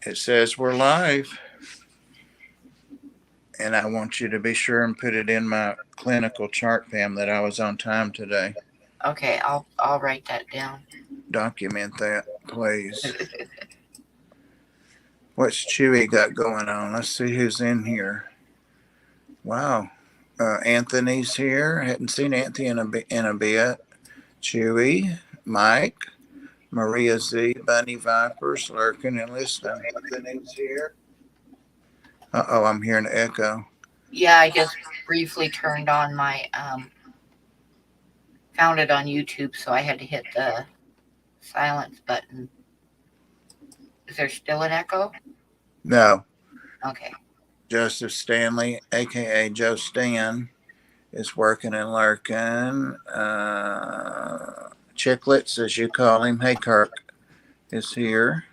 It says we're live, and I want you to be sure and put it in my clinical chart, Pam, that I was on time today. Okay, I'll write that down. Document that, please. What's Chewy got going on? Let's see who's in here. Wow. Anthony's here. Hadn't seen Anthony in a bit. Chewy, Mike, Maria Z, Bunny Vipers lurking and listening. Anthony's here. Uh-oh, I'm hearing an echo. Yeah, I just briefly turned on my found it on YouTube, so I had to hit the silence button. Is there still an echo? No. Okay. Joseph Stanley, aka Joe Stan, is working and lurking. Chicklets, as you call him. Hey, Kirk is here.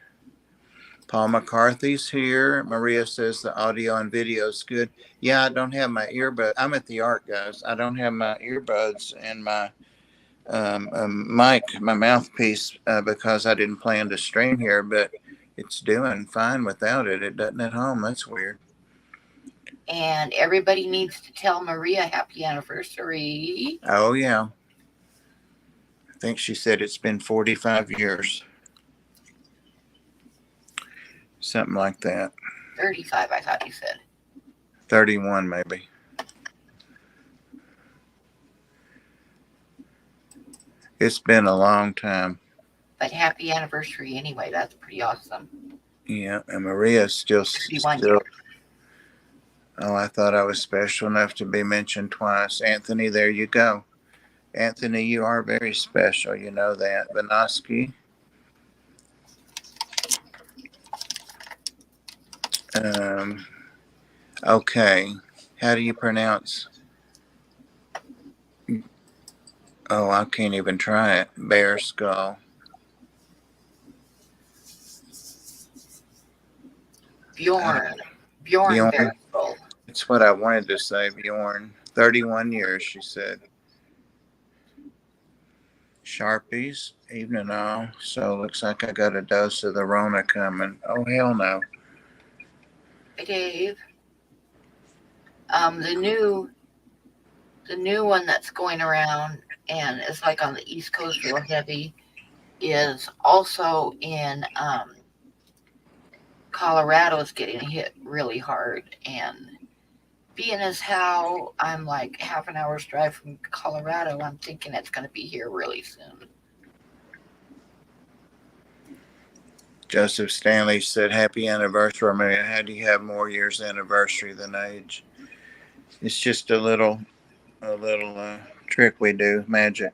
Paul McCarthy's here. Maria says the audio and video is good. Yeah, I don't have my earbud. I'm at the art, guys. I don't have my earbuds and my mic, my mouthpiece, because I didn't plan to stream here, but it's doing fine without it. It doesn't at home. That's weird. And everybody needs to tell Maria happy anniversary. Oh, yeah. I think she said it's been 45 years. Something like that. 35, I thought you said. 31, maybe. It's been a long time. But happy anniversary anyway. That's pretty awesome. Yeah, and Maria's still. 51 years. Oh, I thought I was special enough to be mentioned twice. Anthony, there you go. Anthony, you are very special. You know that. Vanoski. Okay. How do you pronounce? Oh, I can't even try it. Bear skull. Bjorn. Bjorn. Bearskull. It's what I wanted to say, Bjorn. 31 years, she said. Sharpies, evening all. So looks like I got a dose of the Rona coming. Oh, hell no. Hey, Dave. The new one that's going around and is like on the East Coast real heavy is also in Colorado is getting hit really hard. And being as how I'm like half an hour's drive from Colorado, I'm thinking it's going to be here really soon. Joseph Stanley said, "Happy anniversary, Maria. How do you have more years anniversary than age? It's just a little trick we do, magic."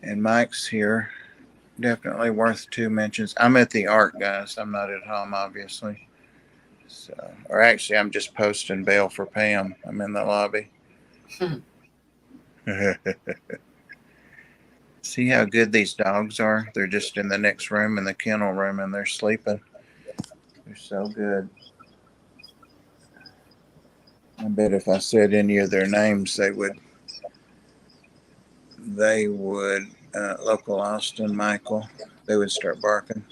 And Mike's here. Definitely worth two mentions. I'm at the art, guys. I'm not at home, obviously. So, or actually, I'm just posting bail for Pam. I'm in the lobby. See how good these dogs are? They're just in the next room, in the kennel room, and they're sleeping. They're so good. I bet if I said any of their names, they would. Local Austin, Michael, they would start barking.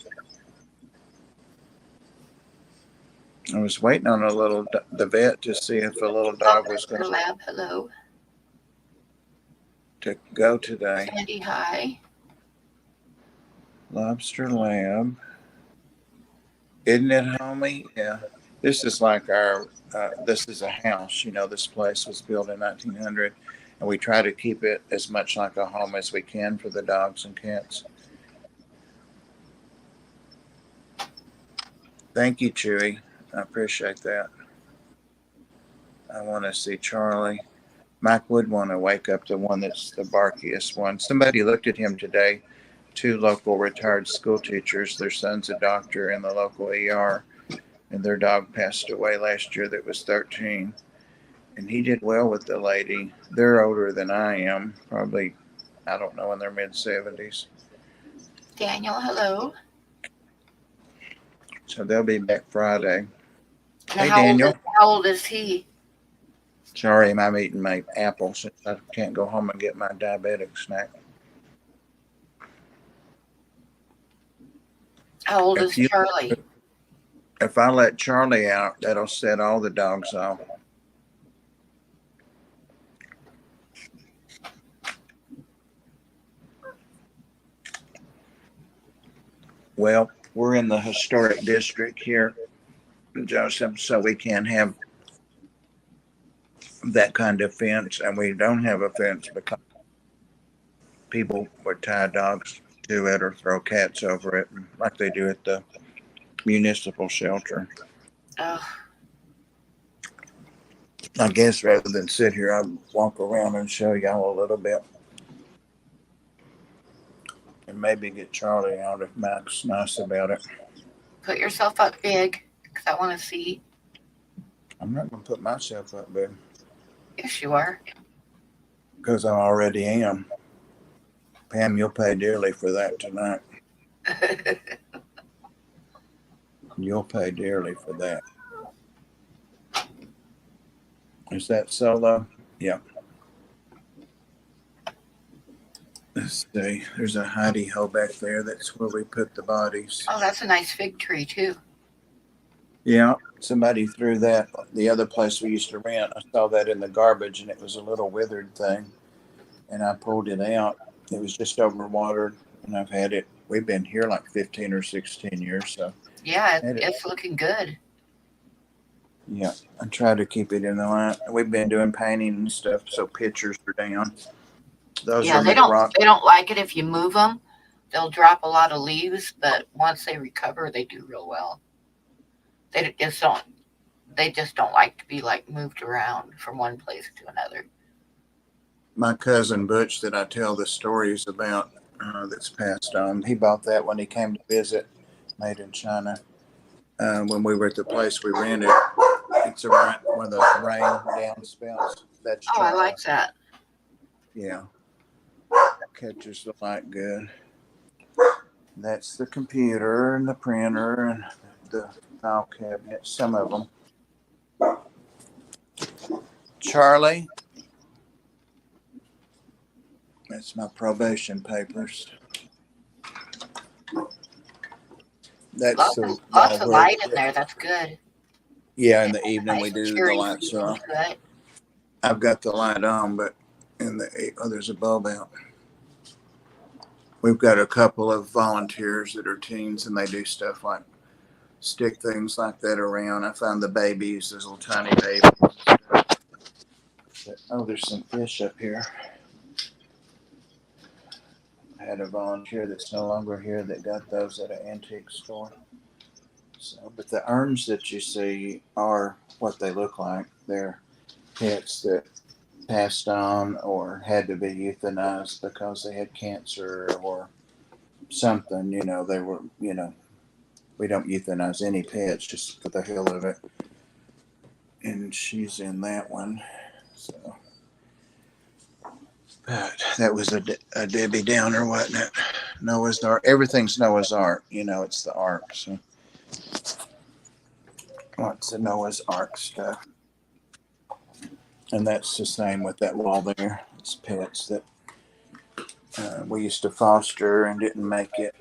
I was waiting on the vet to see if a little dog was going Lab, hello. to go today. Sandy, hi. Lobster Lab. Isn't it, homie? Yeah. This is like this is a house. You know, this place was built in 1900, and we try to keep it as much like a home as we can for the dogs and cats. Thank you, Chewy. I appreciate that. I want to see Charlie. Mike would want to wake up the one that's the barkiest one. Somebody looked at him today. Two local retired school teachers. Their son's a doctor in the local ER, and their dog passed away last year that was 13. And he did well with the lady. They're older than I am, probably, I don't know, in their mid 70s. Daniel, hello. So they'll be back Friday. Now, hey, Daniel. How old is he? Sorry, I'm eating my apple since I can't go home and get my diabetic snack. How old is If you Charlie? if I let Charlie out, that'll set all the dogs off. Well, we're in the historic district here, Joseph, so we can't have that kind of fence, and we don't have a fence because people would tie dogs to it or throw cats over it, like they do at the municipal shelter. Oh, I guess rather than sit here, I'd walk around and show y'all a little bit, and maybe get Charlie out if Mac's nice about it. put yourself up big, because I want to see. I'm not gonna put myself up, babe, Yes, you are. because I already am. Pam, you'll pay dearly for that tonight. You'll pay dearly for that. Is that solo? Yeah. Let's see. There's a hidey hole back there. That's where we put the bodies. Oh, that's a nice fig tree, too. Yeah. Somebody threw that. The other place we used to rent, I saw that in the garbage, and it was a little withered thing. And I pulled it out. It was just overwatered, and I've had it. We've been here like 15 or 16 years, so Yeah, had it. it's looking good. Yeah, I try to keep it in the line. We've been doing painting and stuff, so pictures are down. Those Yeah, are made rock. they don't like it if you move them. They'll drop a lot of leaves, but once they recover, they do real well. They just don't like to be like moved around from one place to another. My cousin Butch, that I tell the stories about, that's passed on. He bought that when he came to visit, made in China. When we were at the place we rented, it's around where the rain downspouts. That's Oh, I China. like that. Yeah, catches the light good. That's the computer and the printer and the file cabinet. Some of them. Charlie, that's my probation papers. That's the Lots of light in there. That's good. Yeah, in the evening Nice we do the cheery lights feeling on. to it. I've got the light on, but there's a bulb out. We've got a couple of volunteers that are teens, and they do stuff like stick things like that around. I found the babies, those little tiny babies. Oh, there's some fish up here. I had a volunteer that's no longer here that got those at an antique store. So, but the urns that you see are what they look like. They're pets that passed on or had to be euthanized because they had cancer or something. They were, we don't euthanize any pets just for the hell of it. And she's in that one. So, but that was a Debbie Downer, wasn't it? Noah's Ark. Everything's Noah's Ark. It's the Ark. So, lots of Noah's Ark stuff. And that's the same with that wall there. It's pets that we used to foster and didn't make it.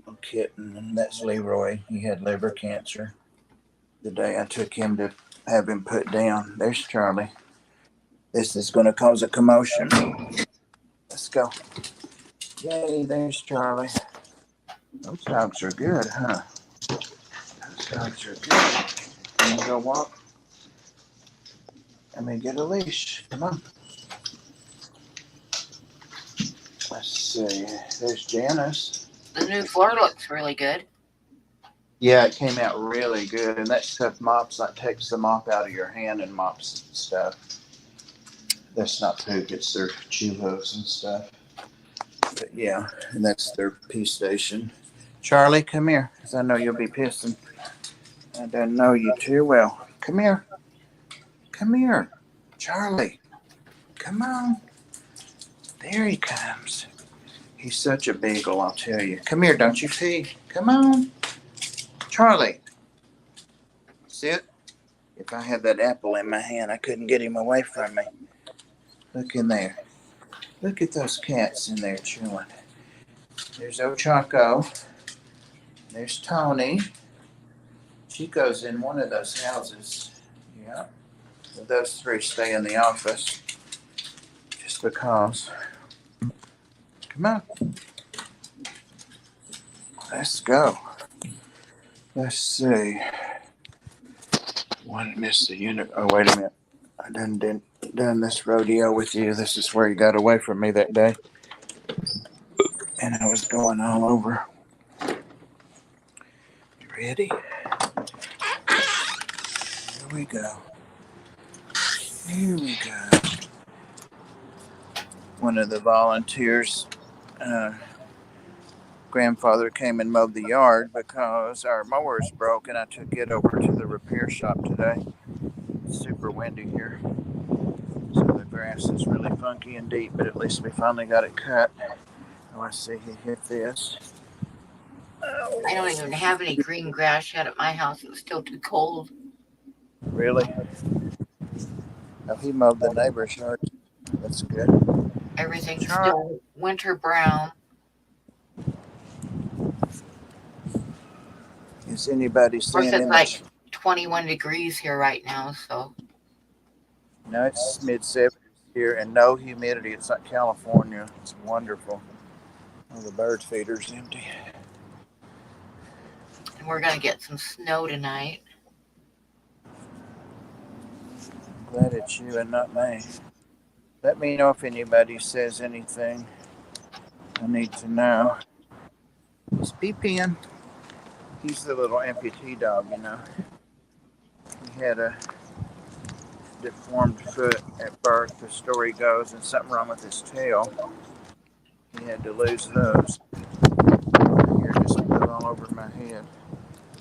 A kitten, and that's Leroy. He had liver cancer. The day I took him to have him put down. There's Charlie. This is going to cause a commotion. Let's go. Yay, there's Charlie. Those dogs are good, huh? Those dogs are good. Can you go walk? Let me get a leash. Come on. Let's see. There's Janice. The new floor looks really good. Yeah, it came out really good. And that stuff mops, like takes the mop out of your hand and mops stuff. That's not poop, it's their chulos and stuff. But yeah, and that's their pee station. Charlie, come here, because I know you'll be pissing. I don't know you too well. Come here. Come here. Charlie, come on. There he comes. He's such a beagle, I'll tell you. Come here, don't you pee? Come on. Charlie, sit. If I had that apple in my hand, I couldn't get him away from me. Look in there. Look at those cats in there chewing. There's Ochako. There's Tony. She goes in one of those houses. Yeah. Those three stay in the office just because. Come on. Let's go. Let's see. One missed the unit. Oh, wait a minute. I done this rodeo with you. This is where you got away from me that day. And I was going all over. You ready? Here we go. Here we go. One of the volunteers, uh, grandfather came and mowed the yard because our mower's broke, and I took it over to the repair shop today. It's super windy here, so the grass is really funky and deep, but at least we finally got it cut. Oh, I see he hit this. I don't even have any green grass yet at my house. It's still too cold. Really? Oh, he mowed the neighbor's yard. That's good. Everything's Charlie. still winter brown. Is anybody Of course, seeing it's him? like 21 degrees here right now, so. No, it's mid-70s here and no humidity. It's like California. It's wonderful. Oh, the bird feeder's empty. And we're going to get some snow tonight. I'm glad it's you and not me. Let me know if anybody says anything I need to know. It's P-Pen. He's the little amputee dog, you know. He had a deformed foot at birth, the story goes, and something wrong with his tail. He had to lose those. Hair just blew all over my head.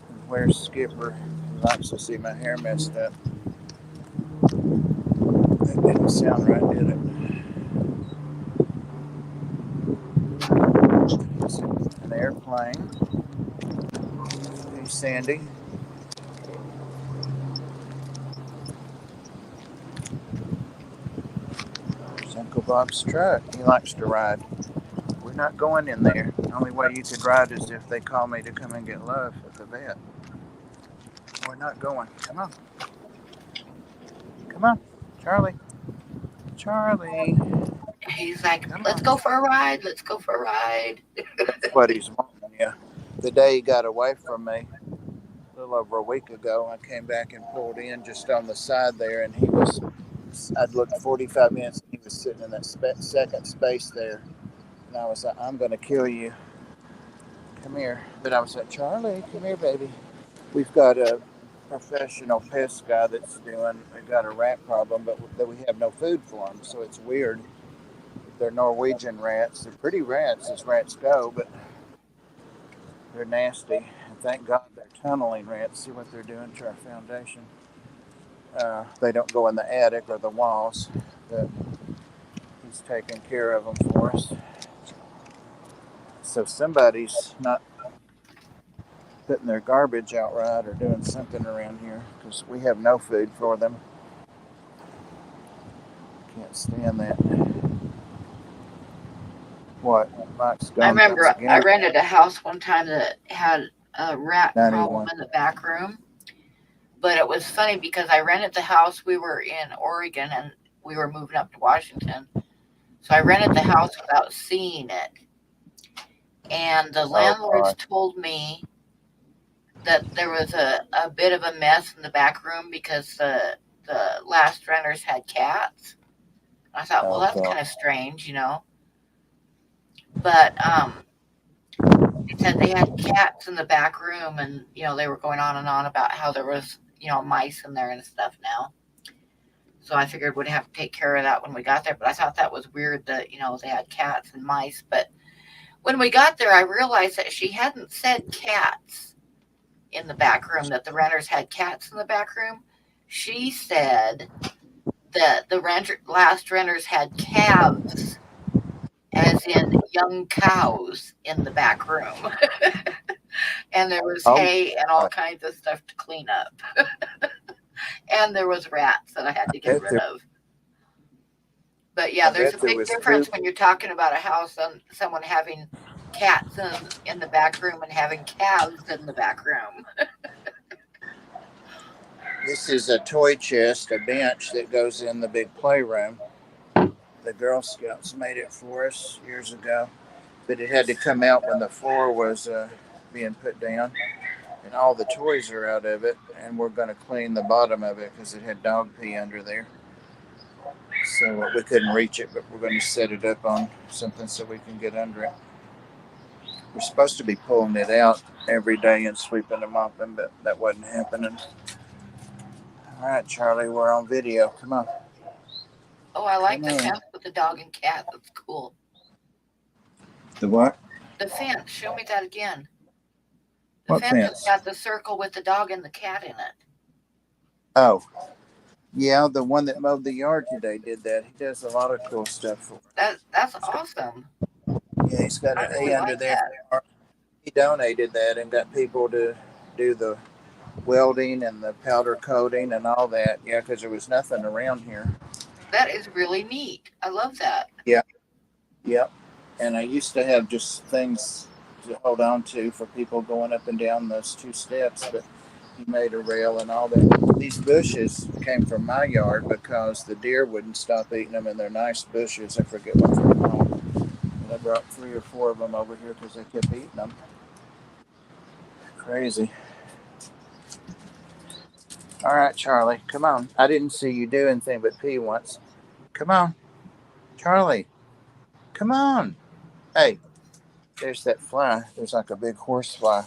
And where's Skipper? He likes to see my hair messed up. That didn't sound right, did it? It's an airplane. Hey, Sandy. There's Uncle Bob's truck. He likes to ride. We're not going in there. The only way you could ride is if they call me to come and get love at the vet. We're not going. Come on. Come on. Charlie. Charlie. He's like, let's go for a ride. Let's go for a ride. That's what he's wanting, yeah. The day he got away from me, a little over a week ago, I came back and pulled in just on the side there, and I'd looked 45 minutes, and he was sitting in that second space there. And I was like, I'm going to kill you. Come here. But I was like, Charlie, come here, baby. We've got a professional pest guy we've got a rat problem, but we have no food for them, so it's weird. They're Norwegian rats. They're pretty rats as rats go, but they're nasty. And thank God they're tunneling rats. See what they're doing to our foundation. They don't go in the attic or the walls, but he's taking care of them for us. So somebody's not putting their garbage out right or doing something around here because we have no food for them. Can't stand that. What? Mike's gone. I remember I rented a house one time that had a rat 91. problem in the back room. But it was funny because I rented the house. We were in Oregon and we were moving up to Washington. So I rented the house without seeing it. And the landlords told me that there was a bit of a mess in the back room because the last renters had cats. I thought, well, that's kind of strange, you know. But they said they had cats in the back room, and you know they were going on and on about how there was mice in there and stuff now. So I figured we'd have to take care of that when we got there. But I thought that was weird that they had cats and mice. But when we got there, I realized that she hadn't said cats in the back room, that the renters had cats in the back room. She said that the last renters had calves, as in young cows, in the back room. And there was hay and all kinds of stuff to clean up. And there was rats that I had to get rid of. But yeah, there's a big difference when you're talking about a house and someone having cats in the back room and having calves in the back room. This is a toy chest, a bench that goes in the big playroom. The Girl Scouts made it for us years ago, but it had to come out when the floor was being put down, and all the toys are out of it. And we're going to clean the bottom of it because it had dog pee under there. So we couldn't reach it, but we're going to set it up on something so we can get under it. We're supposed to be pulling it out every day and sweeping and mopping, but that wasn't happening. All right, Charlie, we're on video. Come on. Oh, I like Come the on. fence with the dog and cat. That's cool. The what? The fence. Show me that again. The What fence has fence? got the circle with the dog and the cat in it. Oh, yeah, the one that mowed the yard today did that. He does a lot of cool stuff for us. That's awesome. Yeah, he's got I an really A under like there. that. He donated that and got people to do the welding and the powder coating and all that. Yeah, because there was nothing around here. That is really neat. I love that. Yeah, yep. And I used to have just things to hold on to for people going up and down those two steps, but he made a rail and all that. These bushes came from my yard because the deer wouldn't stop eating them, and they're nice bushes. I forget what they're called. And I brought 3 or 4 of them over here because they kept eating them. Crazy. All right, Charlie, come on. I didn't see you do anything but pee once. Come on, Charlie. Come on. Hey, there's that fly. There's like a big horse fly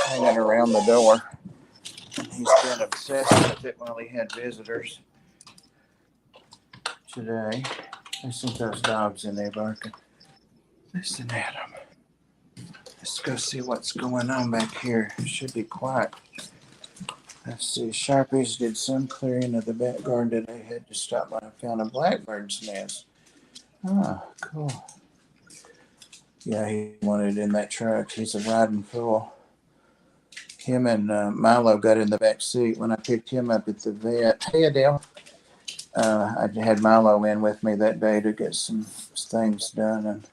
hanging around the door. He's been obsessed with it while he had visitors today. Listen to those dogs in there barking. Listen at them. Let's go see what's going on back here. It should be quiet. Let's see. Sharpies did some clearing of the back garden today. Had to stop by and found a blackbird's nest. Oh, cool. Yeah, he wanted in that truck. He's a riding fool. Him and Milo got in the back seat when I picked him up at the vet. Hey, Adele. I had Milo in with me that day to get some things done, and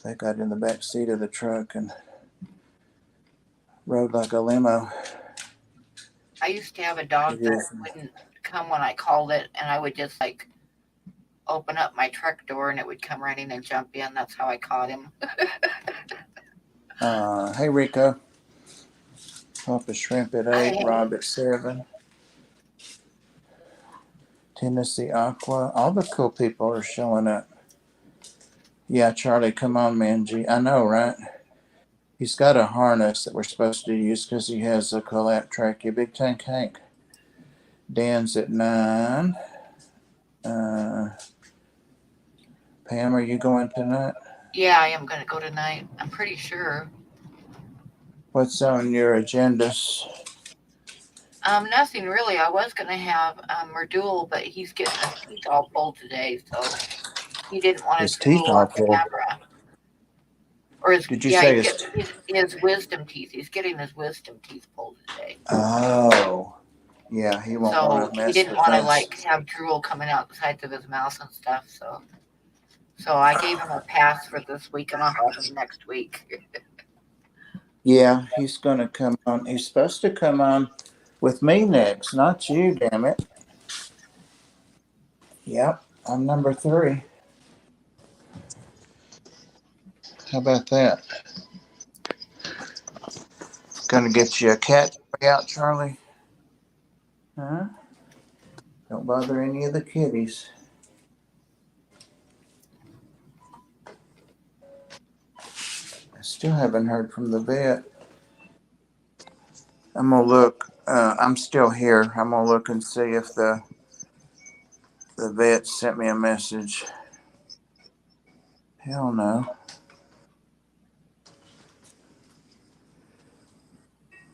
they got in the back seat of the truck and rode like a limo. I used to have a dog that wouldn't come when I called it, and I would just like open up my truck door and it would come running and jump in. That's how I caught him. Hey, Rico. Papa Shrimp at 8, Rob at 7. Tennessee Aqua. All the cool people are showing up. Yeah, Charlie, come on, man. Gee, I know, right? He's got a harness that we're supposed to use because he has a collapse trachea. Big Tank Hank. Dan's at 9. Pam, are you going tonight? Yeah, I am going to go tonight. I'm pretty sure. What's on your agendas? Nothing really. I was going to have Merdul, but he's getting his teeth all pulled today, so he didn't want His his teeth drool all on pulled. camera. Or his, Did you yeah, say his wisdom teeth. He's getting his wisdom teeth pulled today. Oh, yeah, he won't want So to mess he didn't with want to us. like have drool coming out the sides of his mouth and stuff. So I gave him a pass for this week, and I'll have him next week. Yeah, he's going to come on. He's supposed to come on with me next, not you, damn it. Yep, I'm number 3. How about that? Gonna get you a cat toy out, Charlie? Huh? Don't bother any of the kitties. I still haven't heard from the vet. I'm gonna look. I'm still here. I'm gonna look and see if the vet sent me a message. Hell no.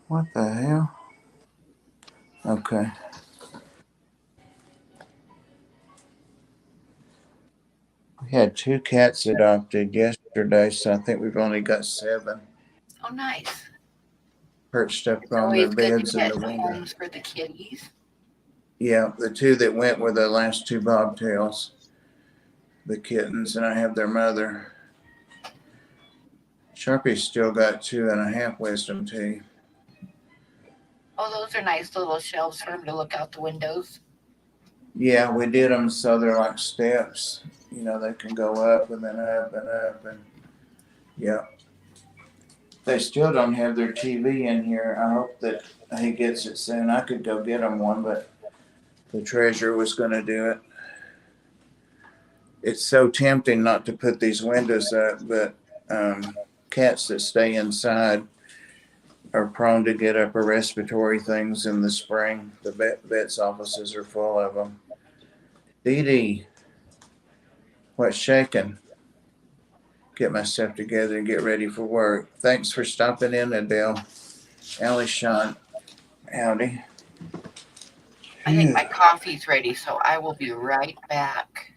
What the hell? Okay. We had 2 cats adopted yesterday, so I think we've only got 7 Oh, nice. perched up It's on their always good to beds in get the window. homes for the kitties. Yeah, the 2 that went were the last 2 bobtails, the kittens, and I have their mother. Sharpie's still got 2.5 wisdom teeth. Oh, those are nice little shelves for him to look out the windows. Yeah, we did them so they're like steps. You know, they can go up and then up and up. And yeah, they still don't have their TV in here. I hope that he gets it soon. I could go get him one, but the treasurer was going to do it. It's so tempting not to put these windows up, but cats that stay inside are prone to get upper respiratory things in the spring. The vet's offices are full of them. Dee Dee, what's shaking? Get myself together and get ready for work. Thanks for stopping in, Adele. Allie Sean, howdy. I think my coffee's ready, so I will be right back.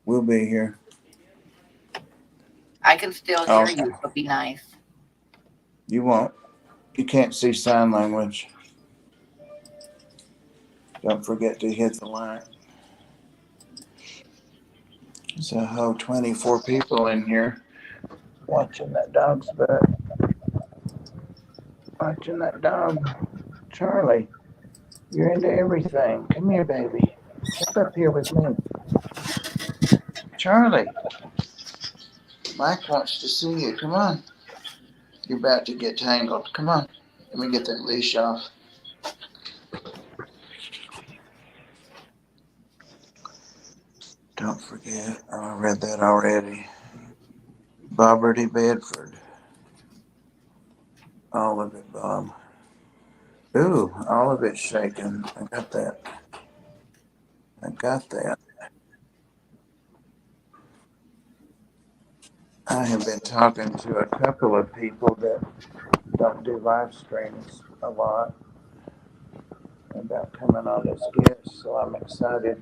We'll be here. I can still Oh, hear you, so be nice. you won't. You can't see sign language. Don't forget to hit the like. There's a whole 24 people in here watching that dog's butt. Watching that dog. Charlie, you're into everything. Come here, baby. Jump up here with me. Charlie, Mike wants to see you. Come on. You're about to get tangled. Come on. Let me get that leash off. Don't forget. Oh, I read that already. Boberty Bedford. All of it, Bob. Ooh, all of it's shaking. I got that. I got that. I have been talking to a couple of people that don't do live streams a lot about coming on as guests, so I'm excited.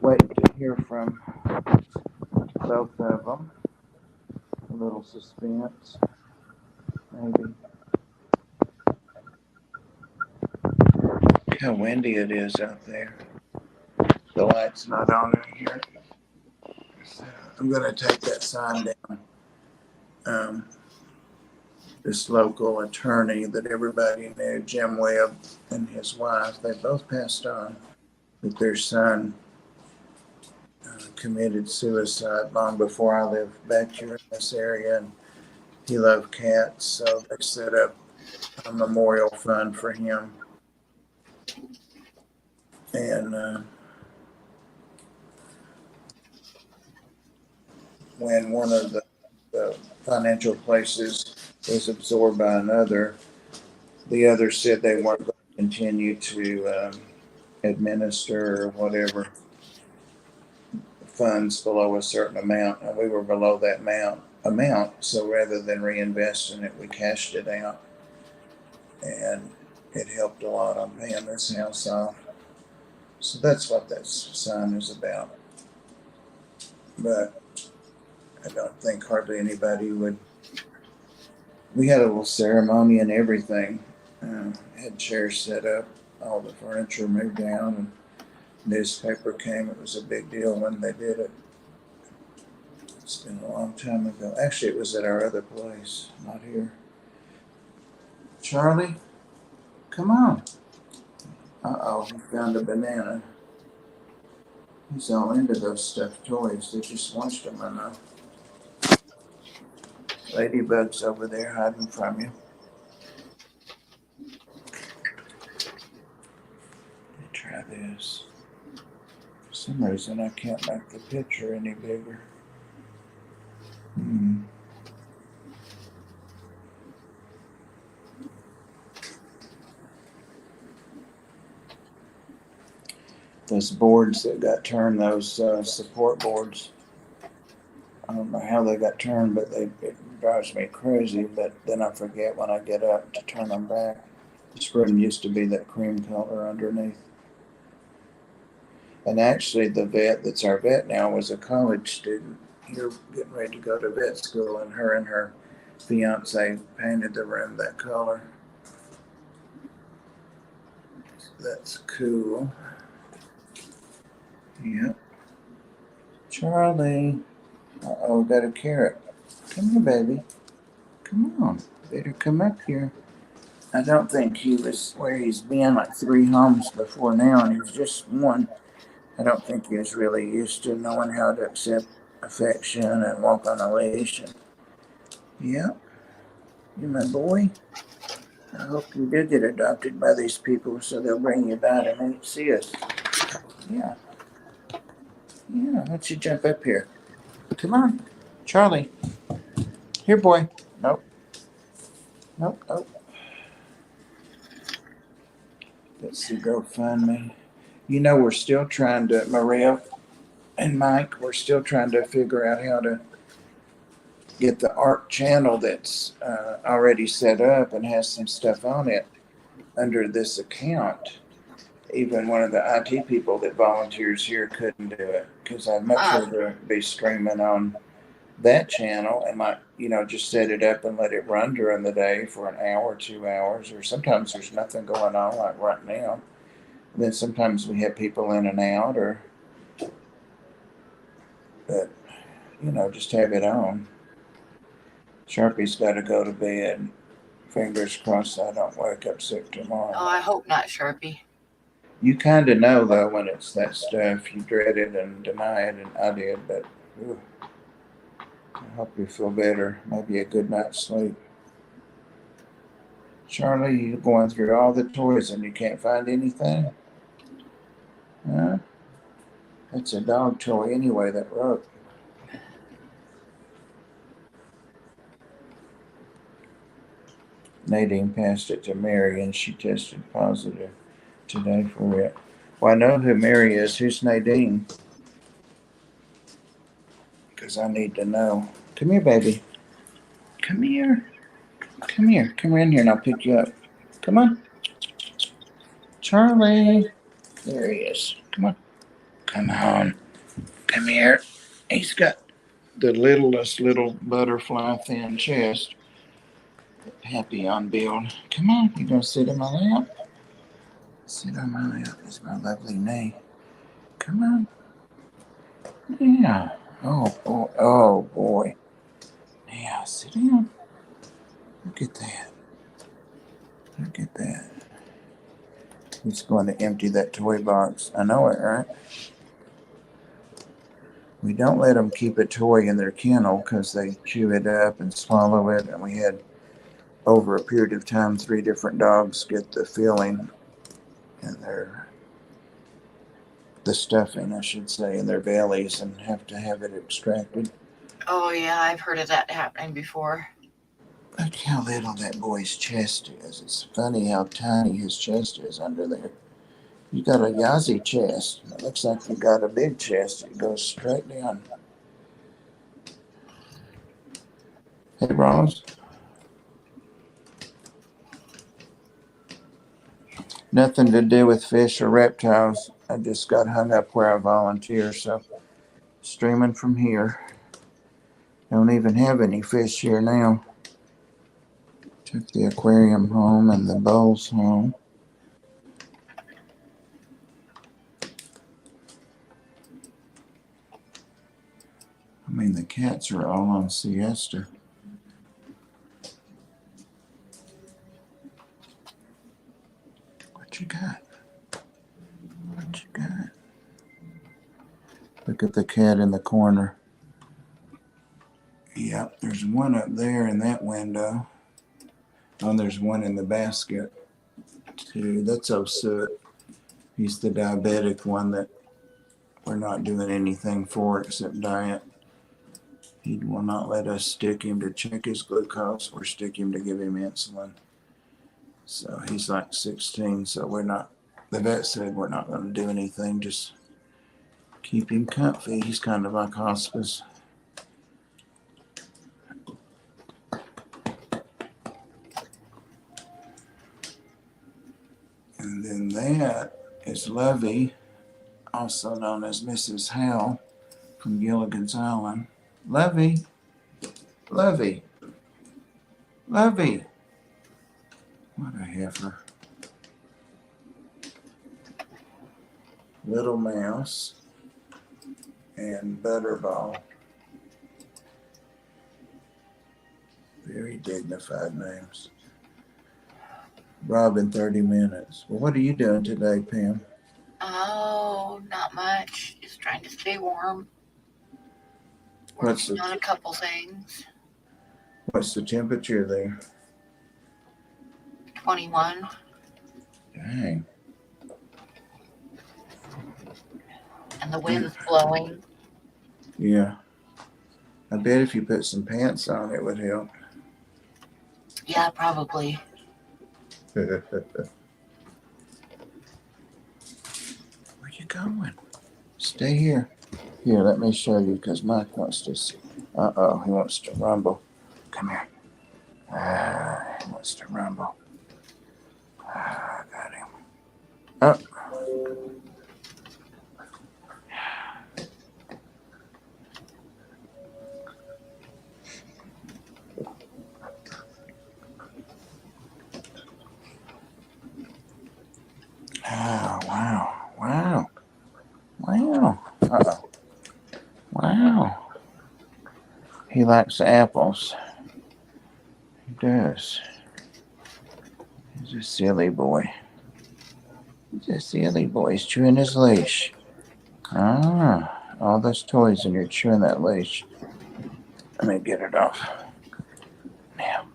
Waiting to hear from both of them. A little suspense, maybe. Look how windy it is out there. The light's not on in here. So I'm going to take that sign down. This local attorney that everybody knew, Jim Webb and his wife, they both passed on. But their son committed suicide long before I lived back here in this area, and he loved cats, so they set up a memorial fund for him. And when one of the financial places was absorbed by another, the other said they weren't going to continue to administer or whatever funds below a certain amount, and we were below that amount. So rather than reinvesting it, we cashed it out, and it helped a lot on paying this house off. So that's what that sign is about. But I don't think hardly anybody would. We had a little ceremony and everything. Had chairs set up, all the furniture moved down, and newspaper came. It was a big deal when they did it. It's been a long time ago. Actually, it was at our other place, not here. Charlie, come on. Uh-oh, he found a banana. He's all into those stuffed toys. They just launched them enough. Ladybug's over there hiding from you. Let me try this. For some reason, I can't make the picture any bigger. Those boards that got turned, those support boards, I don't know how they got turned, but it drives me crazy. But then I forget when I get up to turn them back. The screen used to be that cream color underneath. And actually, the vet that's our vet now was a college student. You're getting ready to go to vet school, and her fiance painted the room that color. That's cool. Yep. Charlie. Uh-oh, got a carrot. Come here, baby. Come on, better come up here. I don't think he was where he's been like 3 homes before now, and he's just one. I don't think he was really used to knowing how to accept affection and walk on a leash. And, yeah, you're my boy. I hope you do get adopted by these people so they'll bring you by to see us. Yeah, yeah, why don't you jump up here? Come on, Charlie. Here, boy. Nope, nope, nope. Let's see, GoFundMe. You know, we're still trying to, Maria and Mike, we're still trying to figure out how to get the art channel that's already set up and has some stuff on it under this account. Even one of the IT people that volunteers here couldn't do it because I'd much rather be streaming on that channel and just set it up and let it run during the day for an hour, 2 hours, or sometimes there's nothing going on like right now. And then sometimes we have people in and out, but just have it on. Sharpie's got to go to bed. Fingers crossed I don't wake up sick tomorrow. Oh, I hope not, Sharpie. You kind of know though when it's that stuff. You dread it and deny it, and I did, but I hope you feel better. Maybe a good night's sleep. Charlie, you're going through all the toys and you can't find anything? Huh? That's a dog toy anyway, that rope. Nadine passed it to Mary and she tested positive today for it. Well, I know who Mary is. Who's Nadine? Because I need to know. Come here, baby. Come here. Come here. Come in here and I'll pick you up. Come on. Charlie. There he is. Come on. Come on. Come here. He's got the littlest little butterfly thin chest. Happy on build. Come on. You gonna sit in my lap? Sit on my lap. It's my lovely knee. Come on. Yeah. Oh boy. Oh boy. Yeah. Sit down. Look at that. Look at that. He's going to empty that toy box. I know it, right? We don't let them keep a toy in their kennel because they chew it up and swallow it. And we had, over a period of time, 3 different dogs get the filling in the stuffing, I should say, in their bellies and have to have it extracted. Oh, yeah, I've heard of that happening before. Look how little that boy's chest is. It's funny how tiny his chest is under there. You got a Yazzie chest. It looks like you got a big chest. It goes straight down. Hey, Ross. Nothing to do with fish or reptiles. I just got hung up where I volunteer, so streaming from here. Don't even have any fish here now. Took the aquarium home and the bowls home. I mean, the cats are all on siesta. What you got? What you got? Look at the cat in the corner. Yep, there's one up there in that window. Oh, there's one in the basket, too. That's Osut. He's the diabetic one that we're not doing anything for except diet. He will not let us stick him to check his glucose or stick him to give him insulin. So he's like 16, so the vet said we're not going to do anything, just keep him comfy. He's kind of like hospice. And then that is Lovey, also known as Mrs. Howell from Gilligan's Island. Lovey, Lovey, Lovey. What a heifer. Little Mouse and Butterball. Very dignified names. Rob in 30 minutes. Well, what are you doing today, Pam? Oh, not much. Just trying to stay warm. What's Working the on a couple things. what's the temperature there? 21. Dang. And the wind's blowing. Yeah. I bet if you put some pants on, it would help. Yeah, probably. Where you going? Stay here. Here, let me show you, because Mike wants to. He wants to rumble. Come here. He wants to rumble. I got him. Oh. Oh, wow. Wow. Wow. Uh-oh. Wow. He likes apples. He does. He's a silly boy. He's a silly boy. He's chewing his leash. All those toys and you're chewing that leash. Let me get it off. Now,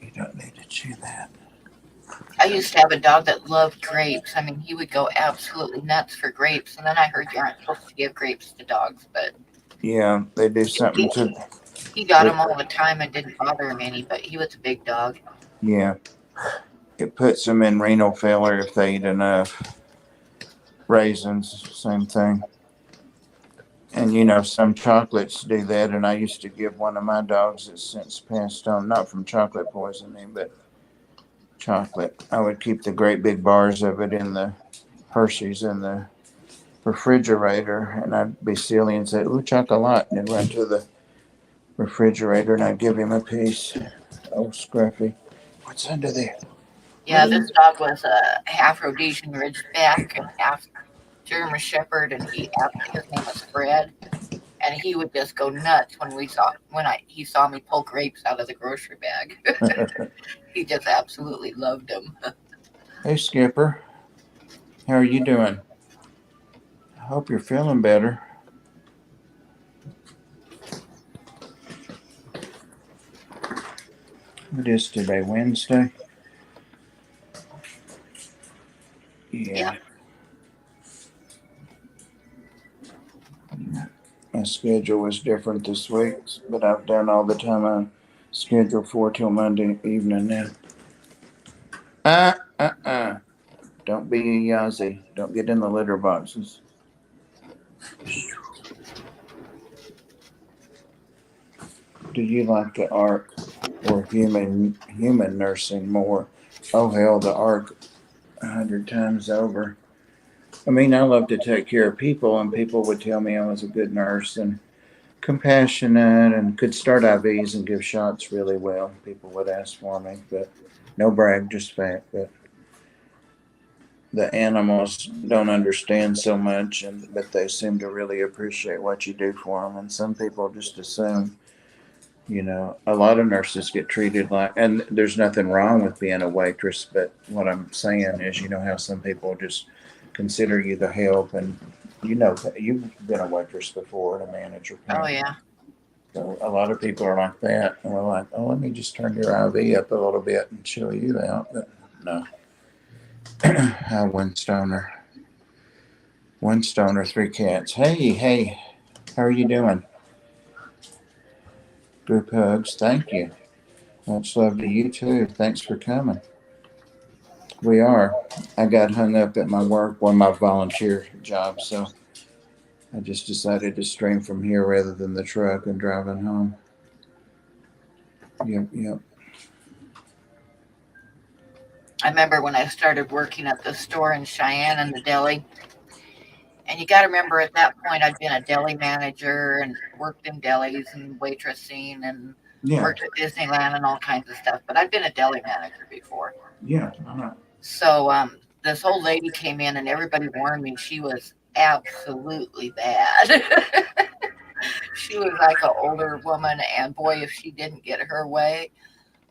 you don't need to chew that. I used to have a dog that loved grapes. I mean, he would go absolutely nuts for grapes. And then I heard you aren't supposed to give grapes to dogs, but Yeah, they do something to. he got them all the time and didn't bother him any, but he was a big dog. Yeah, it puts them in renal failure if they eat enough. Raisins, same thing. And some chocolates do that. And I used to give one of my dogs that's since passed on, not from chocolate poisoning, but chocolate. I would keep the great big bars of it in the Hershey's in the refrigerator, and I'd be silly and say, "Ooh, chocolate," and then run to the refrigerator, and I'd give him a piece. Oh, Scruffy, what's under there? Yeah, this dog was a half Rhodesian Ridgeback and half German Shepherd, and his name was Fred. And he would just go nuts he saw me pull grapes out of the grocery bag. He just absolutely loved them. Hey, Skipper, how are you doing? I hope you're feeling better. What is today? Wednesday? Yeah. My schedule was different this week, but I've done all the time I'm scheduled for till Monday evening now. Don't be a Yazzie. Don't get in the litter boxes. Do you like the Ark or human nursing more? Oh hell, the Ark 100 times over. I mean, I love to take care of people, and people would tell me I was a good nurse and compassionate and could start IVs and give shots really well. People would ask for me, but no brag, just fact. But the animals don't understand so much, but they seem to really appreciate what you do for them. And some people just assume, a lot of nurses get treated like, and there's nothing wrong with being a waitress, but what I'm saying is, how some people just consider you the help, and you've been a waitress before and a manager. Oh yeah. So a lot of people are like that, and we're like, oh, let me just turn your IV up a little bit and chill you out. But no. Hi, one stoner, three cats. Hey, how are you doing? Group hugs, thank you. Much love to you too. Thanks for coming. We are. I got hung up at my work, one of my volunteer jobs, so I just decided to stream from here rather than the truck and driving home. Yep. I remember when I started working at the store in Cheyenne in the deli. And you got to remember at that point, I'd been a deli manager and worked in delis and waitressing and worked at Disneyland and all kinds of stuff. But I'd been a deli manager before. Yeah. So this old lady came in and everybody warned me she was absolutely bad. She was like an older woman, and boy, if she didn't get her way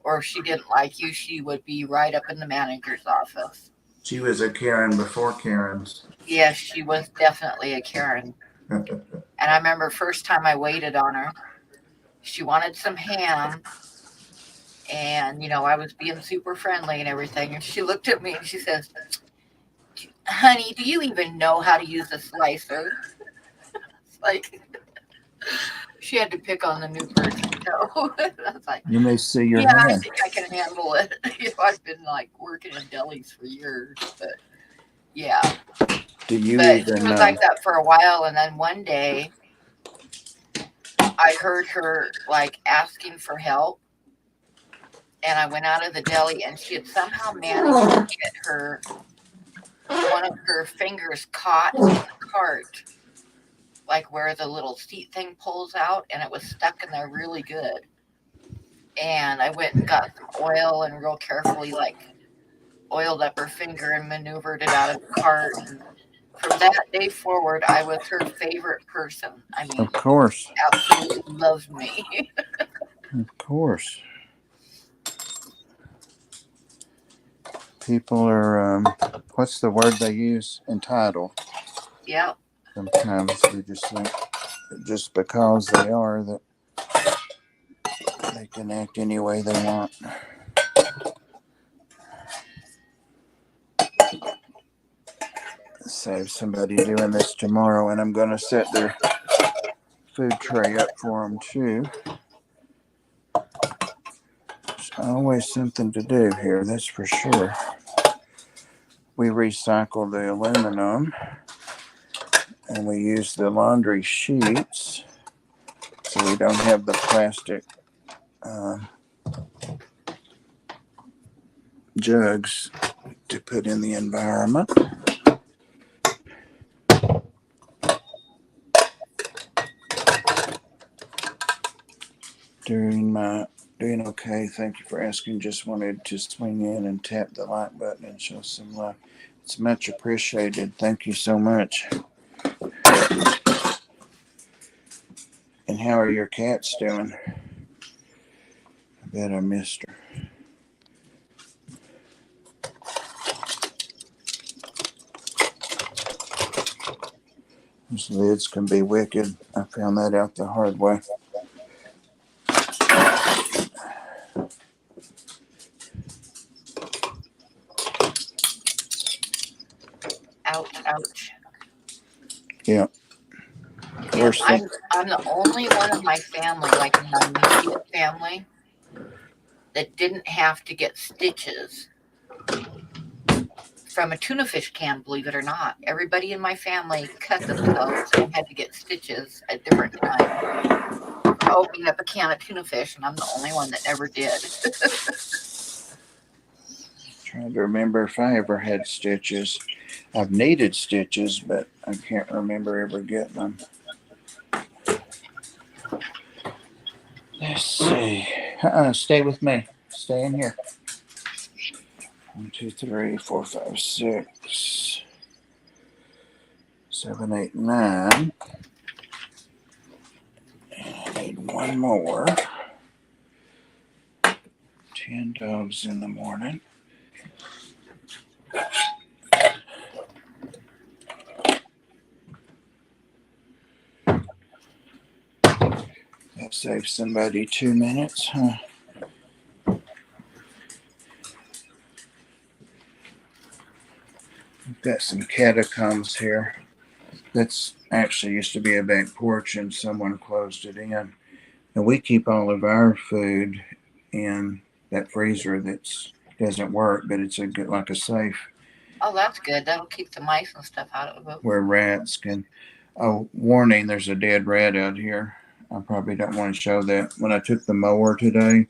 or if she didn't like you, she would be right up in the manager's office. She was a Karen before Karen's. Yes, she was definitely a Karen. And I remember first time I waited on her, she wanted some ham, and I was being super friendly and everything, and she looked at me and she says, "Honey, do you even know how to use a slicer?" It's like she had to pick on the new person. So I was like, You may see your "Yeah, I hand. think I can handle it." I've been like working in delis for years, but yeah. Do you But she even was like that for a while, and then one day I heard her like asking for help, and I went out of the deli, and she had somehow managed to get her one of her fingers caught in the cart, like where the little seat thing pulls out, and it was stuck in there really good. And I went and got some oil and real carefully like oiled up her finger and maneuvered it out of the cart. And from that day forward, I was her favorite person. I mean, Of course. absolutely loved me. Of course. People are, what's the word they use? Entitled. Yeah. Sometimes we just think just because they are that they can act any way they want. Save somebody doing this tomorrow, and I'm going to set their food tray up for them too. There's always something to do here, that's for sure. We recycle the aluminum and we use the laundry sheets so we don't have the plastic jugs to put in the environment. Doing okay. Thank you for asking. Just wanted to swing in and tap the like button and show some love. It's much appreciated. Thank you so much. And how are your cats doing? I bet I missed her. Those lids can be wicked. I found that out the hard way. Ouch, ouch. Yeah. Yes, Worst thing. I'm the only one of my family, like in my immediate family, that didn't have to get stitches from a tuna fish can, believe it or not. Everybody in my family cut themselves and had to get stitches at different times for opening up a can of tuna fish, and I'm the only one that never did. Trying to remember if I ever had stitches. I've needed stitches, but I can't remember ever getting them. Let's see. Stay with me. Stay in here. 1, 2, 3, 4, 5, 6, 7, 8, 9. And I need one more. 10 dogs in the morning. That saves somebody 2 minutes, huh? We've got some catacombs here. That's actually used to be a back porch and someone closed it in. And we keep all of our food in that freezer that doesn't work, but it's a good like a safe Oh, that's good. That'll keep the mice and stuff out of it. where rats can. Oh, warning! There's a dead rat out here. I probably don't want to show that. When I took the mower today,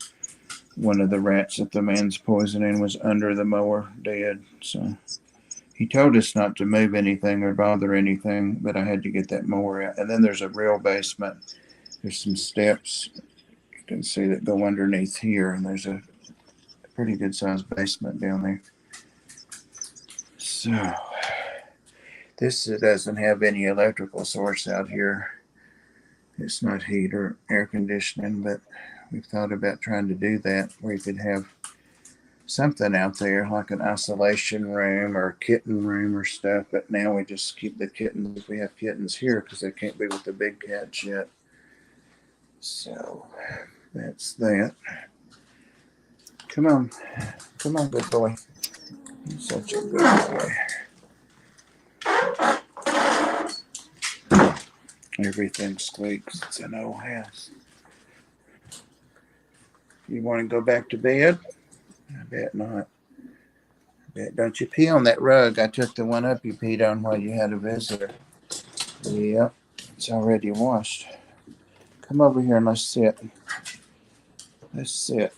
one of the rats that the man's poisoning was under the mower, dead. So he told us not to move anything or bother anything, but I had to get that mower out. And then there's a real basement. There's some steps you can see that go underneath here, and there's a pretty good sized basement down there. So this doesn't have any electrical source out here. It's not heat or air conditioning, but we've thought about trying to do that where you could have something out there like an isolation room or a kitten room or stuff. But now we just keep the kittens if we have kittens here because they can't be with the big cats yet. So that's that. Come on. Come on, good boy. You're such a good boy. Everything squeaks. It's an old house. You want to go back to bed? I bet not. Don't you pee on that rug? I took the one up you peed on while you had a visitor. Yep, it's already washed. Come over here and let's sit. Let's sit.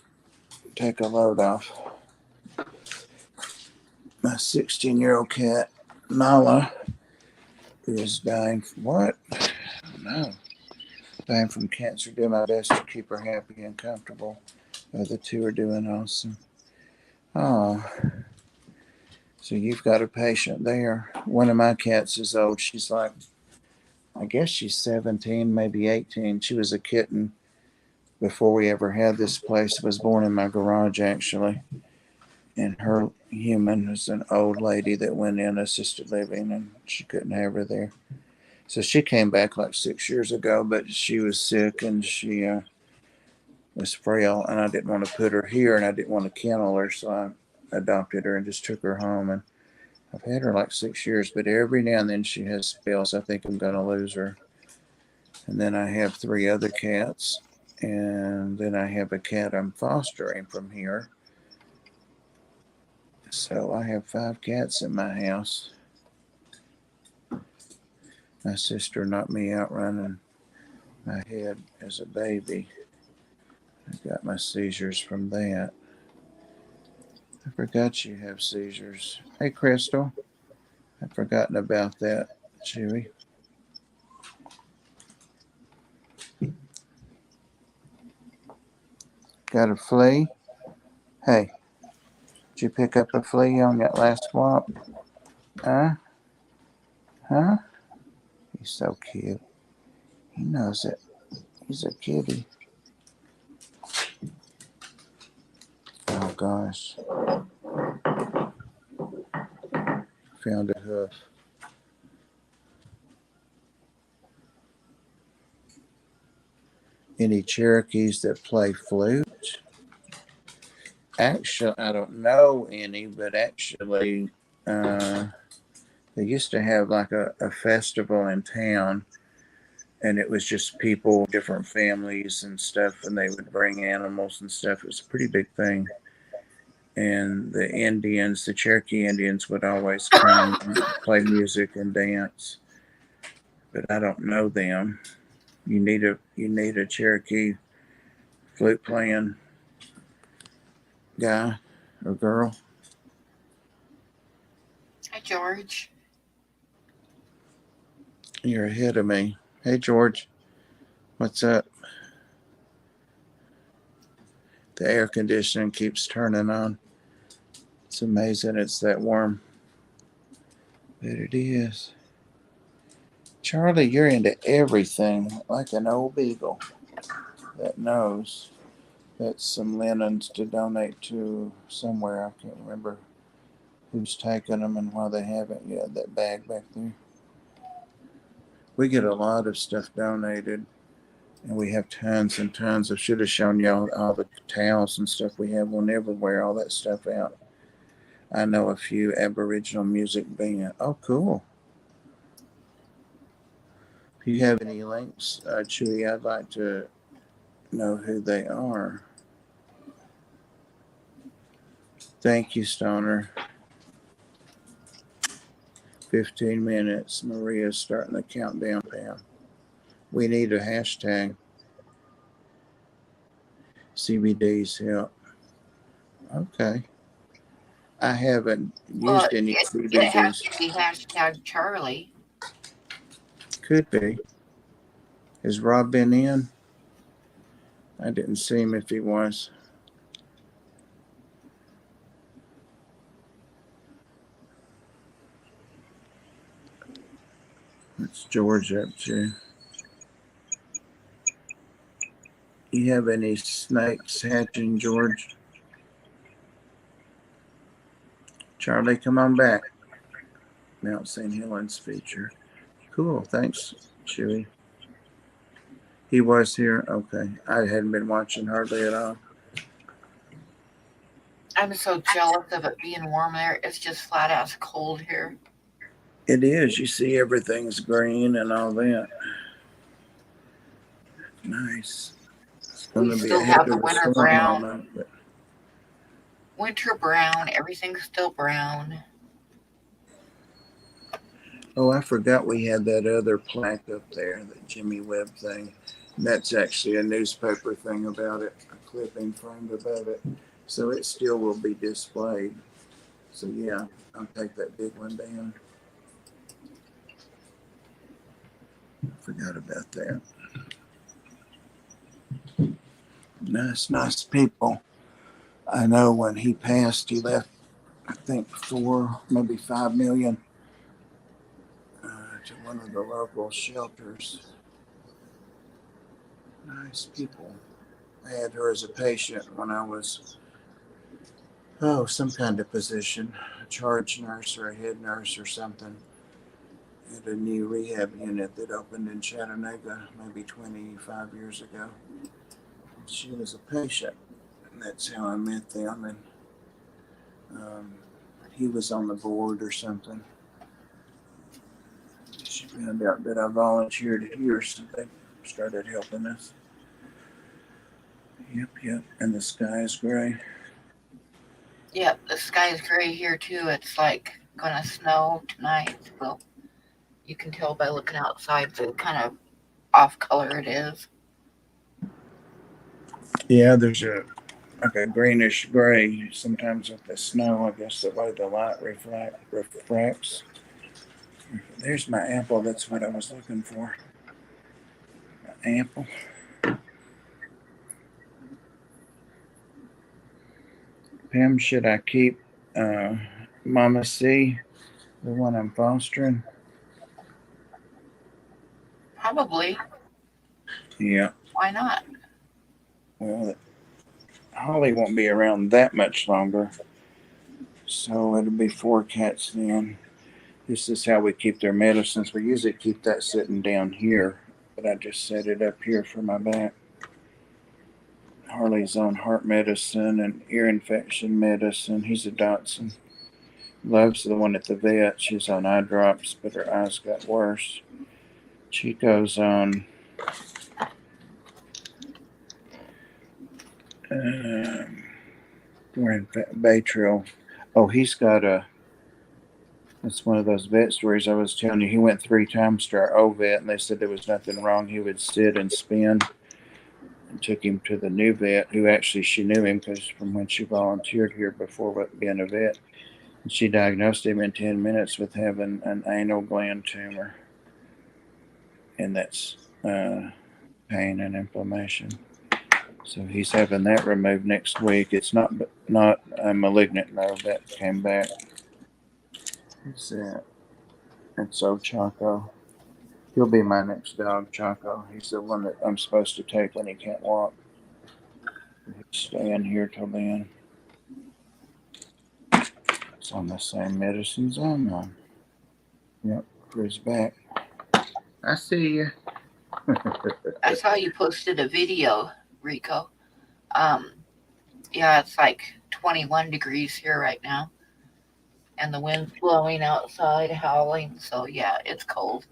Take a load off. My 16-year-old cat, Nala, is dying from what? I don't know. Dying from cancer. Do my best to keep her happy and comfortable. The other two are doing awesome. Oh, so you've got a patient there. One of my cats is old. She's like, I guess she's 17, maybe 18. She was a kitten before we ever had this place. Was born in my garage, actually. And her human was an old lady that went in assisted living, and she couldn't have her there. So she came back like 6 years ago, but she was sick and she was frail, and I didn't want to put her here, and I didn't want to kennel her, so I adopted her and just took her home. And I've had her like 6 years, but every now and then she has spells. I think I'm going to lose her. And then I have three other cats, and then I have a cat I'm fostering from here. So I have 5 cats in my house. My sister knocked me out running my head as a baby. I got my seizures from that. I forgot you have seizures. Hey, Crystal. I've forgotten about that, Chewy. Got a flea? Hey, did you pick up a flea on that last swap? Huh? Huh? He's so cute. He knows it. He's a kitty. Oh, gosh. Found a hoof. Any Cherokees that play flute? Actually, I don't know any, but actually, they used to have like a festival in town, and it was just people, different families and stuff, and they would bring animals and stuff. It was a pretty big thing. And the Indians, the Cherokee Indians, would always come and play music and dance, but I don't know them. You need a Cherokee flute playing guy or girl. Hi, George. You're ahead of me. Hey, George, what's up? The air conditioning keeps turning on. It's amazing it's that warm. But it is. Charlie, you're into everything like an old beagle that knows. That's some linens to donate to somewhere. I can't remember who's taking them and why they haven't yet. That bag back there. We get a lot of stuff donated, and we have tons and tons. I should have shown y'all all the towels and stuff we have. We'll never wear all that stuff out. I know a few Aboriginal music band. Oh, cool. If you have any links, Chewy, I'd like to know who they are. Thank you, Stoner. 15 minutes. Maria's starting the countdown, Pam. We need a hashtag. CBD's help. Okay. I haven't Well, used any it has CBDs. to be hashtag Charlie. Could be. Has Rob been in? I didn't see him if he was. What's George up to? You have any snakes hatching, George? Charlie, come on back. Mount St. Helens feature. Cool. Thanks, Chewy. He was here. Okay. I hadn't been watching hardly at all. I'm so jealous of it being warm there. It's just flat ass cold here. It is. You see, everything's green and all that. Nice. It's going We to be a still heck have the of a winter storm all brown. night. But Winter brown. Everything's still brown. oh, I forgot we had that other plaque up there, the Jimmy Webb thing. That's actually a newspaper thing about it, a clipping framed above it. So it still will be displayed. So yeah, I'll take that big one down. Forgot about that. Nice people. I know when he passed, he left, I think, 4, maybe 5 million to one of the local shelters. Nice people. I had her as a patient when I was, some kind of position, a charge nurse or a head nurse or something, at a new rehab unit that opened in Chattanooga maybe 25 years ago. She was a patient, and that's how I met them. And he was on the board or something. She found out that I volunteered here, so they started helping us. Yep. And the sky is gray. Yep, the sky is gray here too. It's like gonna snow tonight. Well, you can tell by looking outside the kind of off color it is. Yeah, there's like a greenish gray sometimes with the snow. I guess the way the light refracts. There's my apple. That's what I was looking for. My apple. Pam, should I keep uh, Mama C, the one I'm fostering? Probably. Yeah. Why not? Well, Holly won't be around that much longer, so it'll be 4 cats then. This is how we keep their medicines. We usually keep that sitting down here, but I just set it up here for my back. Harley's on heart medicine and ear infection medicine. He's a Dotson. Love's the one at the vet. She's on eye drops, but her eyes got worse. Chico's on we're in Baytrail. Oh, he's got a. It's one of those vet stories I was telling you. He went 3 times to our old vet, and they said there was nothing wrong. He would sit and spin. And took him to the new vet, who actually she knew him because from when she volunteered here before being a vet. And she diagnosed him in 10 minutes with having an anal gland tumor, and that's pain and inflammation. So he's having that removed next week. It's not a malignant though. That came back. What's that? It's old Chaco. He'll be my next dog, Chaco. He's the one that I'm supposed to take when he can't walk. He's staying here till then. It's on the same medicines I'm on. Yep, for his back. I see you. I saw you posted a video, Rico. Um, yeah, it's like 21 degrees here right now, and the wind's blowing outside, howling. So yeah, it's cold.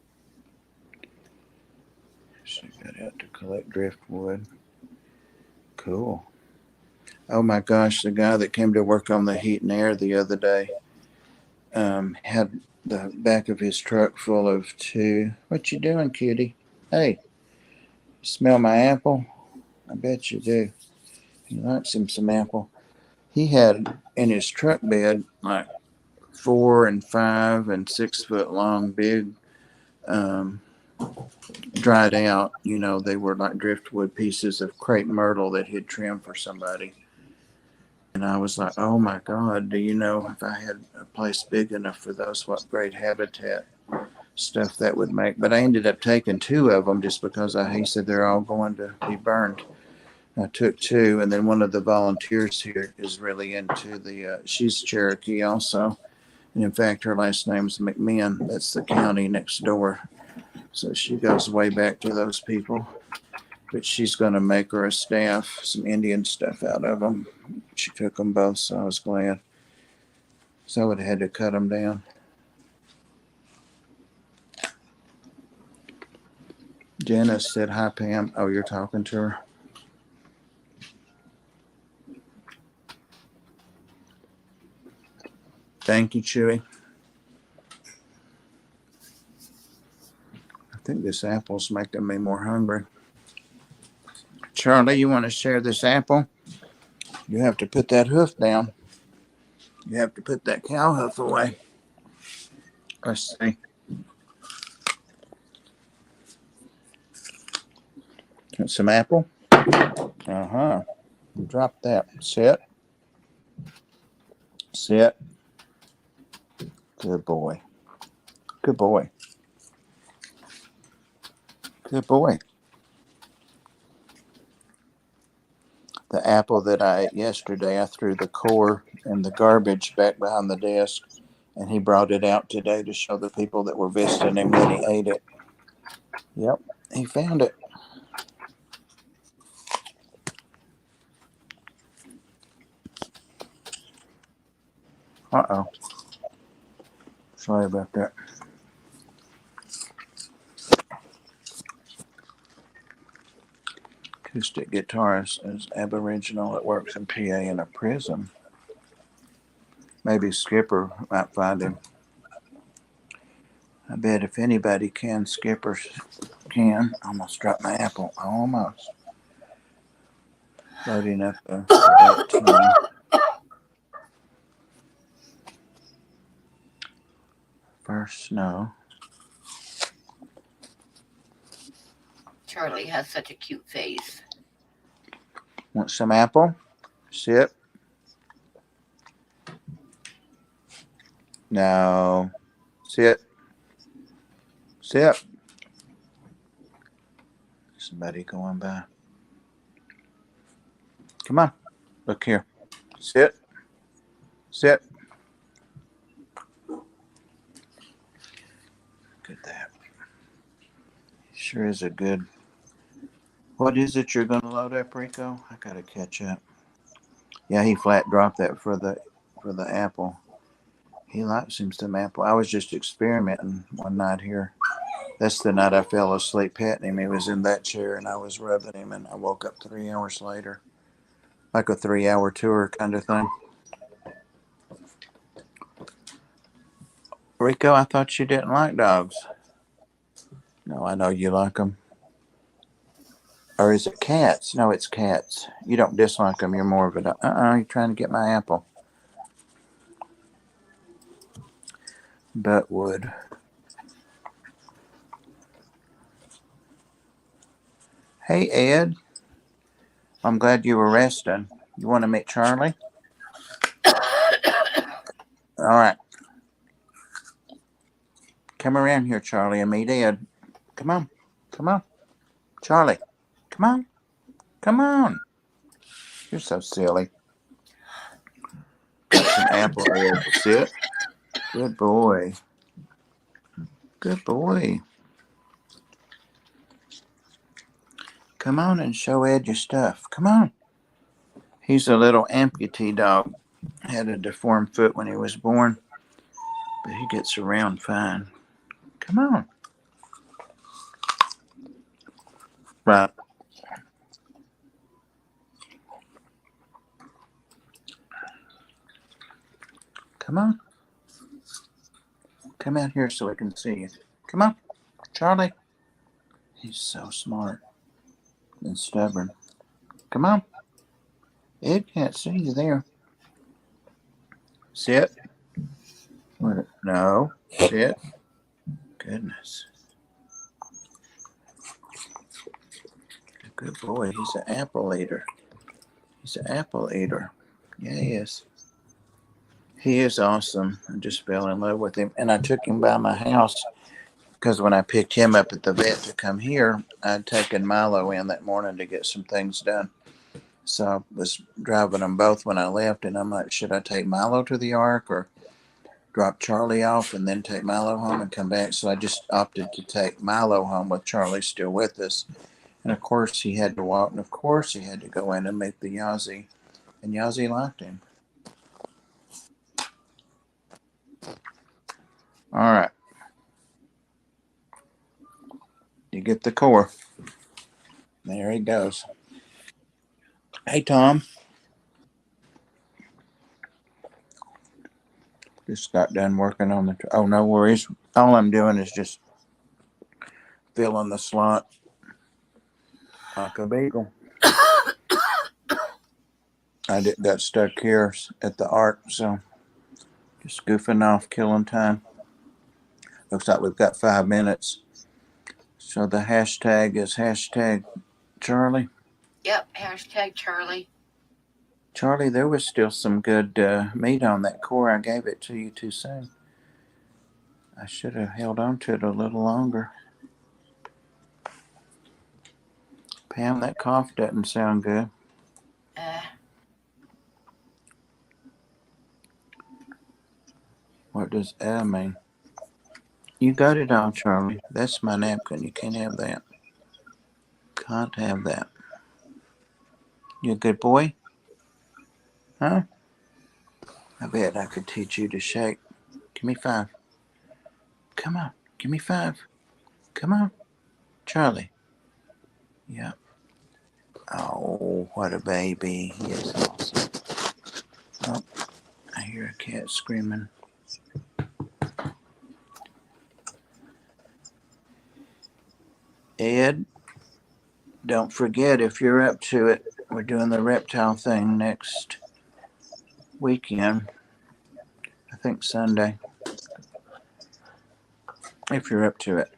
She got out to collect driftwood. Cool. Oh my gosh, the guy that came to work on the heat and air the other day had the back of his truck full of 2. What you doing, cutie? Hey, you smell my apple? I bet you do. He likes him some apple. He had in his truck bed like 4 and 5 and 6 foot long, big, um, dried out. They were like driftwood pieces of crepe myrtle that he'd trimmed for somebody. And I was like, oh my God, do you know if I had a place big enough for those, what great habitat stuff that would make? But I ended up taking 2 of them just because he said they're all going to be burned. I took two, and then one of the volunteers here is really into she's Cherokee also. And in fact, her last name's McMinn. That's the county next door. So she goes way back to those people. But she's going to make her a staff, some Indian stuff out of them. She took them both, so I was glad. So I would have had to cut them down. Janice said, "Hi, Pam." Oh, you're talking to her? Thank you, Chewy. I think this apple's making me more hungry. Charlie, you want to share this apple? You have to put that hoof down. You have to put that cow hoof away. Let's see. Want some apple? Uh-huh. Drop that. Sit. Sit. Good boy. Good boy. Good boy. The apple that I ate yesterday, I threw the core and the garbage back behind the desk, and he brought it out today to show the people that were visiting him that he ate it. Yep, he found it. Uh-oh. Sorry about that. Acoustic guitarist is Aboriginal that works in PA in a prison. Maybe Skipper might find him. I bet if anybody can, Skipper can. Almost dropped my apple. Almost. Loading up that team. First snow. Charlie has such a cute face. Want some apple? Sit. No. Sit. Sit. Somebody going by. Come on. Look here. Sit. Sit. Look at that. Sure is a good. What is it you're going to load up, Rico? I got to catch up. Yeah, he flat dropped that for the apple. He likes him some apple. I was just experimenting one night here. That's the night I fell asleep petting him. He was in that chair and I was rubbing him, and I woke up 3 hours later. Like a 3-hour tour kind of thing. Rico, I thought you didn't like dogs. No, I know you like them. Or is it cats? No, it's cats. You don't dislike them. You're more of a... you're trying to get my apple. Buttwood. Hey, Ed. I'm glad you were resting. You want to meet Charlie? All right. Come around here, Charlie, and meet Ed. Come on. Come on. Charlie, come on. Come on. You're so silly. Got some apple, Ed. Sit. Good boy. Good boy. Come on and show Ed your stuff. Come on. He's a little amputee dog. Had a deformed foot when he was born, but he gets around fine. Come on. Right. Come on. Come out here so I can see you. Come on, Charlie. He's so smart and stubborn. Come on. Ed can't see you there. Sit. No. Sit. Goodness. Good boy. He's an apple eater. He's an apple eater. Yeah, he is. He is awesome. I just fell in love with him. And I took him by my house because when I picked him up at the vet to come here, I'd taken Milo in that morning to get some things done. So I was driving them both when I left, and I'm like, should I take Milo to the Ark or drop Charlie off and then take Milo home and come back? So I just opted to take Milo home with Charlie still with us. And of course he had to walk, and of course he had to go in and meet the Yazzie, and Yazzie liked him. All right, you get the core. There he goes. Hey Tom, just got done working on the. Oh, no worries. All I'm doing is just filling the slot like a beagle. I got stuck here at the Ark, so just goofing off, killing time. Looks like we've got 5 minutes. So the hashtag is hashtag Charlie. Yep, hashtag Charlie. Charlie, there was still some good meat on that core. I gave it to you too soon. I should have held on to it a little longer. Pam, that cough doesn't sound good. What does mean? You got it all, Charlie. That's my napkin. You can't have that. Can't have that. You a good boy? Huh? I bet I could teach you to shake. Give me 5. Come on. Give me 5. Come on. Charlie. Yeah. Oh, what a baby. He is awesome. Oh, I hear a cat screaming. Ed, don't forget, if you're up to it, we're doing the reptile thing next weekend. I think Sunday. If you're up to it.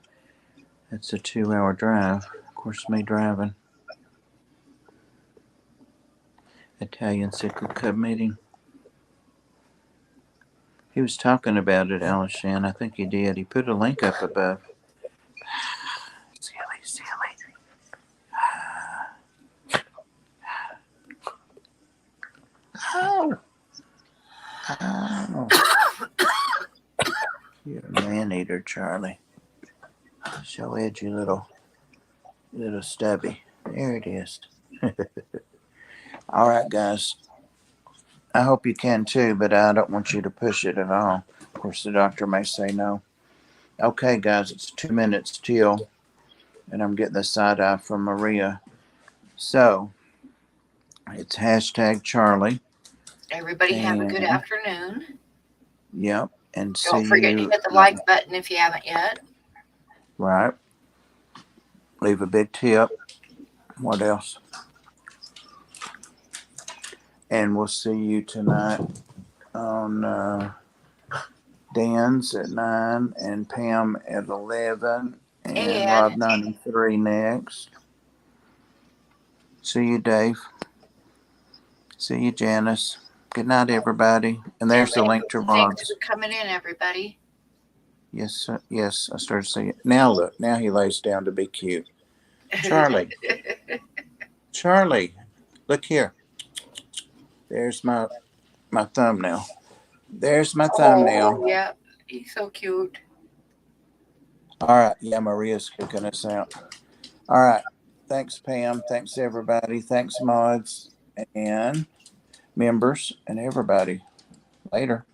It's a 2-hour drive. Of course, me driving. Italian Cycle Club meeting. He was talking about it, Alishan. I think he did. He put a link up above. Silly. Oh. You're a man eater, Charlie. Show edgy little stubby. There it is. All right, guys. I hope you can too, but I don't want you to push it at all. Of course, the doctor may say no. Okay, guys, it's 2 minutes till, and I'm getting the side eye from Maria. So, it's hashtag Charlie. Everybody have a good afternoon. Yep, and see Don't forget to you. hit the like button if you haven't yet. Right. Leave a big tip. What else? And we'll see you tonight on Dan's at 9 and Pam at 11 and Rob 93 next. See you, Dave. See you, Janice. Good night, everybody. And there's the link to Rob's. Thanks for coming in, everybody. Yes, yes, I started seeing it. Now look, now he lays down to be cute. Charlie. Charlie, look here. There's my thumbnail. There's my thumbnail. Oh, yeah, he's so cute. All right, yeah, Maria's kicking us out. All right, thanks, Pam. Thanks, everybody. Thanks, mods and members and everybody. Later.